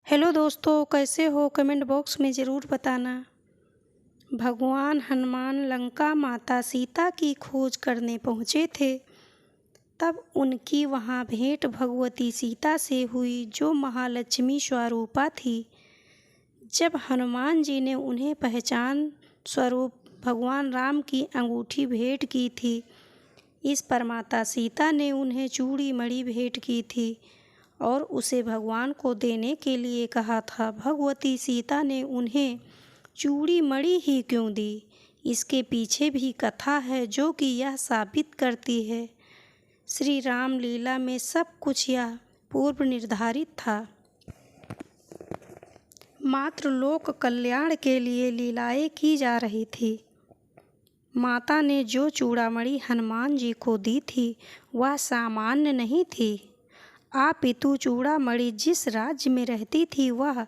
Hello दोस्तों, कैसे हो? कमेंट बॉक्स में ज़रूर बताना। भगवान हनुमान लंका माता सीता की खोज करने पहुँचे थे। तब उनकी वहाँ भेंट भगवती सीता से हुई, जो महालक्ष्मी स्वरूपा थी। जब हनुमान जी ने उन्हें पहचान स्वरूप भगवान राम की अंगूठी भेंट की थी, इस पर माता सीता ने उन्हें चूड़ी मणि भेंट की थी और उसे भगवान को देने के लिए कहा था। भगवती सीता ने उन्हें चूड़ी मणि ही क्यों दी, इसके पीछे भी कथा है, जो कि यह साबित करती है श्री राम लीला में सब कुछ यह पूर्व निर्धारित था। मात्र लोक कल्याण के लिए लीलाएं की जा रही थी। माता ने जो चूड़ामणि हनुमान जी को दी थी, वह सामान्य नहीं थी। अपितु चूड़ामणि जिस राज्य में रहती थी, वह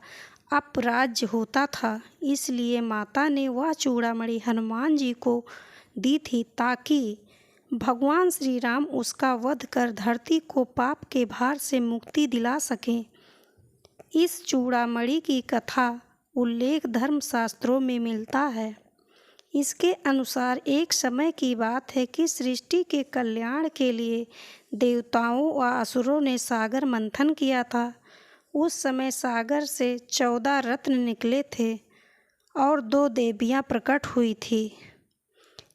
अपराज्य होता था। इसलिए माता ने वह चूड़ामणि हनुमान जी को दी थी, ताकि भगवान श्री राम उसका वध कर धरती को पाप के भार से मुक्ति दिला सकें। इस चूड़ामणि की कथा उल्लेख धर्मशास्त्रों में मिलता है। इसके अनुसार एक समय की बात है कि सृष्टि के कल्याण के लिए देवताओं व असुरों ने सागर मंथन किया था। उस समय सागर से 14 रत्न निकले थे और 2 देवियाँ प्रकट हुई थी।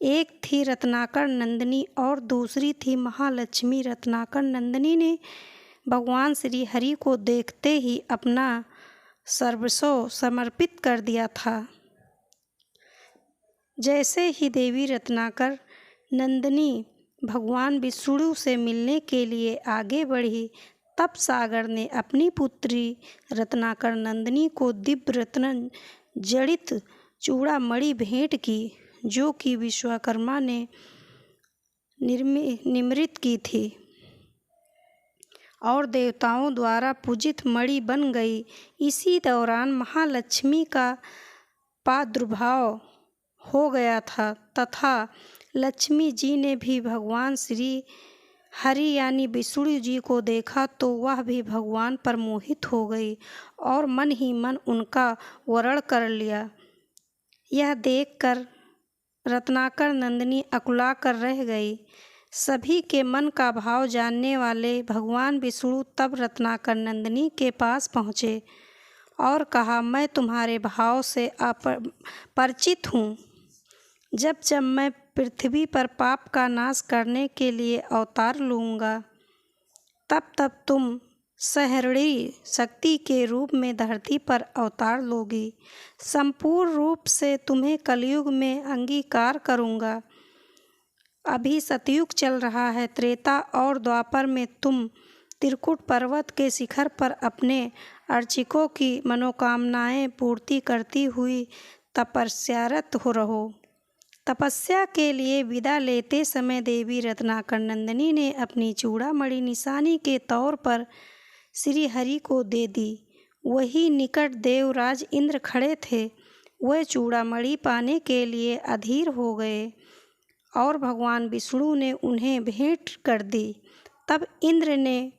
एक थी रत्नाकर नंदिनी और दूसरी थी महालक्ष्मी। रत्नाकर नंदिनी ने भगवान श्री हरि को देखते ही अपना सर्वस्व समर्पित कर दिया था। जैसे ही देवी रत्नाकर नंदिनी भगवान विष्णु से मिलने के लिए आगे बढ़ी, तब सागर ने अपनी पुत्री रत्नाकर नंदिनी को दिव्य रत्न जड़ित चूड़ामणि भेंट की, जो कि विश्वकर्मा ने निर्मित की थी और देवताओं द्वारा पूजित मणि बन गई। इसी दौरान महालक्ष्मी का प्रादुर्भाव हो गया था तथा लक्ष्मी जी ने भी भगवान श्री हरि यानी विष्णु जी को देखा, तो वह भी भगवान पर मोहित हो गई और मन ही मन उनका वरण कर लिया। यह देखकर रत्नाकर नंदिनी अकुला कर रह गई। सभी के मन का भाव जानने वाले भगवान विष्णु तब रत्नाकर नंदिनी के पास पहुँचे और कहा, मैं तुम्हारे भाव से परिचित हूँ। जब जब मैं पृथ्वी पर पाप का नाश करने के लिए अवतार लूँगा, तब तब तुम सहृदय शक्ति के रूप में धरती पर अवतार लोगी। संपूर्ण रूप से तुम्हें कलयुग में अंगीकार करूँगा। अभी सतयुग चल रहा है। त्रेता और द्वापर में तुम त्रिकुट पर्वत के शिखर पर अपने अर्चकों की मनोकामनाएं पूर्ति करती हुई तपस्यारत हो रहो। तपस्या के लिए विदा लेते समय देवी रत्नाकर नंदिनी ने अपनी चूड़ामणि निशानी के तौर पर श्री हरि को दे दी। वही निकट देवराज इंद्र खड़े थे। वह चूड़ामणि पाने के लिए अधीर हो गए और भगवान विष्णु ने उन्हें भेंट कर दी। तब इंद्र ने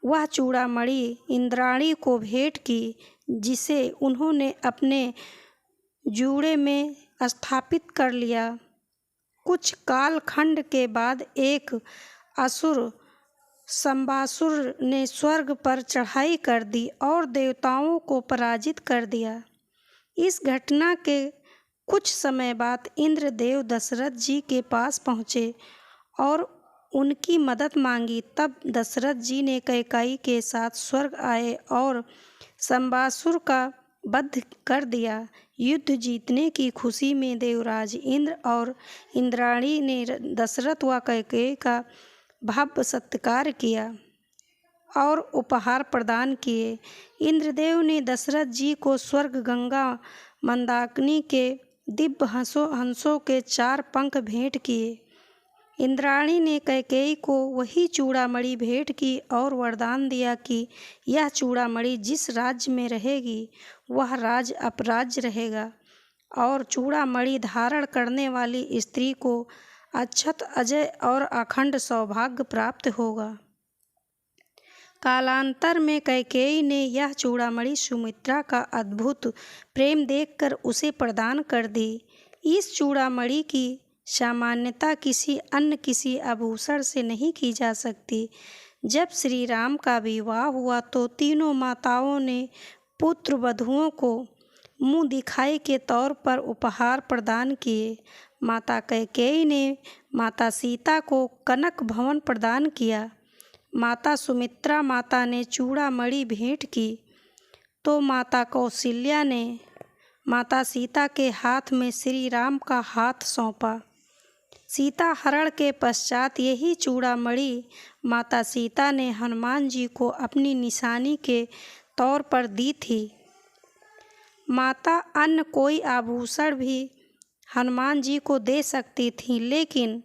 वह चूड़ामणि इंद्राणी को भेंट की, जिसे उन्होंने अपने जूड़े में स्थापित कर लिया। कुछ कालखंड के बाद एक असुर शंबासुर ने स्वर्ग पर चढ़ाई कर दी और देवताओं को पराजित कर दिया। इस घटना के कुछ समय बाद इंद्रदेव दशरथ जी के पास पहुँचे और उनकी मदद मांगी। तब दशरथ जी ने कैकेयी के साथ स्वर्ग आए और शंबासुर का वध कर दिया। युद्ध जीतने की खुशी में देवराज इंद्र और इंद्राणी ने दशरथ व कैकेयी का भव्य सत्कार किया और उपहार प्रदान किए। इंद्रदेव ने दशरथ जी को स्वर्ग गंगा मंदाकिनी के दिव्य हंसों के 4 पंख भेंट किए। इंद्राणी ने कैकेयी को वही चूड़ामणि भेंट की और वरदान दिया कि यह चूड़ामणि जिस राज्य में रहेगी, वह राज्य अपराज्य रहेगा और चूड़ामणि धारण करने वाली स्त्री को अक्षत अजय और अखंड सौभाग्य प्राप्त होगा। कालांतर में कैकेयी ने यह चूड़ामणि सुमित्रा का अद्भुत प्रेम देखकर उसे प्रदान कर दी। इस चूड़ामणि की सामान्यता किसी आभूषण से नहीं की जा सकती। जब श्री राम का विवाह हुआ तो तीनों माताओं ने पुत्र वधुओं को मुँह दिखाई के तौर पर उपहार प्रदान किए। माता कैकेयी ने माता सीता को कनक भवन प्रदान किया। माता सुमित्रा माता ने चूड़ामणि भेंट की तो माता कौशल्या ने माता सीता के हाथ में श्री राम का हाथ सौंपा। सीता हरण के पश्चात यही चूड़ामणि माता सीता ने हनुमान जी को अपनी निशानी के तौर पर दी थी। माता अन्य कोई आभूषण भी हनुमान जी को दे सकती थी, लेकिन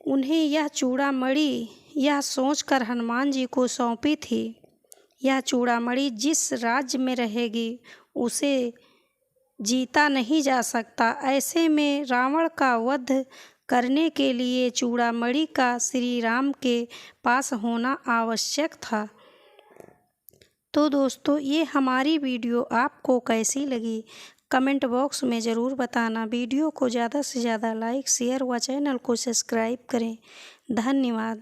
उन्हें यह चूड़ामणि यह सोचकर हनुमान जी को सौंपी थी, यह चूड़ामणि जिस राज्य में रहेगी उसे जीता नहीं जा सकता। ऐसे में रावण का वध करने के लिए चूड़ामणि का श्री राम के पास होना आवश्यक था। तो दोस्तों, ये हमारी वीडियो आपको कैसी लगी कमेंट बॉक्स में ज़रूर बताना। वीडियो को ज़्यादा से ज़्यादा लाइक शेयर व चैनल को सब्सक्राइब करें। धन्यवाद।